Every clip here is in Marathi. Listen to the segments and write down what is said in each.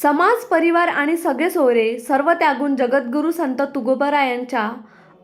समाज, परिवार आणि सगळे सोयरे सर्व त्यागून जगद्गुरू संत तुकोबरायांच्या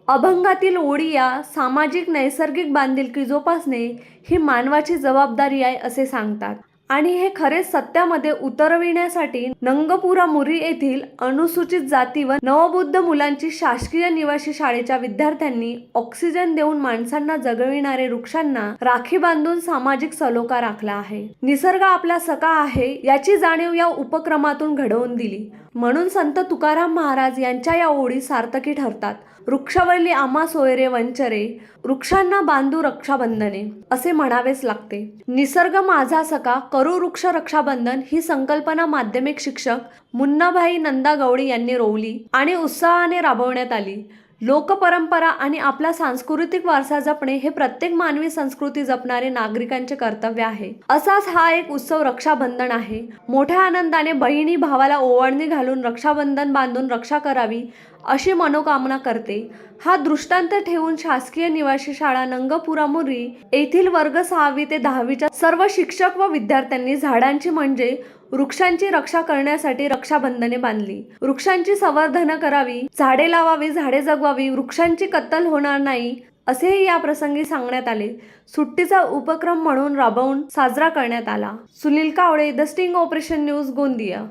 अभंगातील ओळी या सामाजिक नैसर्गिक बांधिलकी जोपासणे ही मानवाची जबाबदारी आहे असे सांगतात. आणि हे खरे सत्यामध्ये उतरविण्यासाठी नंगपुरा मुरी येथील अनुसूचित जाती व नवबुद्ध मुलांची शासकीय निवासी शाळेच्या विद्यार्थ्यांनी ऑक्सिजन देऊन माणसांना जगविणारे वृक्षांना राखी बांधून सामाजिक सलोखा राखला आहे. निसर्ग आपला सखा आहे याची जाणीव या उपक्रमातून घडवून दिली. म्हणून संत तुकाराम महाराज यांच्या या ओळी सार्थकी ठरतात. वृक्षवल्ली आम्हा सोयरे वंचरे, वृक्षांना बांधू रक्षाबंधने असे म्हणावेच लागते. निसर्ग माझा सखा करू वृक्ष रक्षाबंधन ही संकल्पना माध्यमिक शिक्षक मुन्नाभाई नंदा गवळी यांनी रोवली आणि उत्साहाने राबवण्यात आली. लोकपरंपरा आणि आपला सांस्कृतिक वारसा जपणे हे प्रत्येक मानवी संस्कृती जपणारे नागरिकांचे कर्तव्य आहे. असाच हा एक उत्सव रक्षाबंधन आहे. मोठ्या आनंदाने बहिणी भावाला ओवाळणी घालून रक्षाबंधन बांधून रक्षा करावी अशी मनोकामना करते. हा दृष्टांत ठेवून शासकीय निवासी शाळा नंगपुरा मुरी येथील वर्ग 6वी ते 10वीच्या सर्व शिक्षक व विद्यार्थ्यांनी झाडांची म्हणजे वृक्षांची रक्षा करण्यासाठी रक्षाबंधने बांधली. वृक्षांची संवर्धन करावी, झाडे लावावी, झाडे जगवावी, वृक्षांची कत्तल होणार नाही असेही या प्रसंगी सांगण्यात आले. सुट्टीचा उपक्रम म्हणून राबवून साजरा करण्यात आला. Sunil Kawale, the sting operation news, Gondia.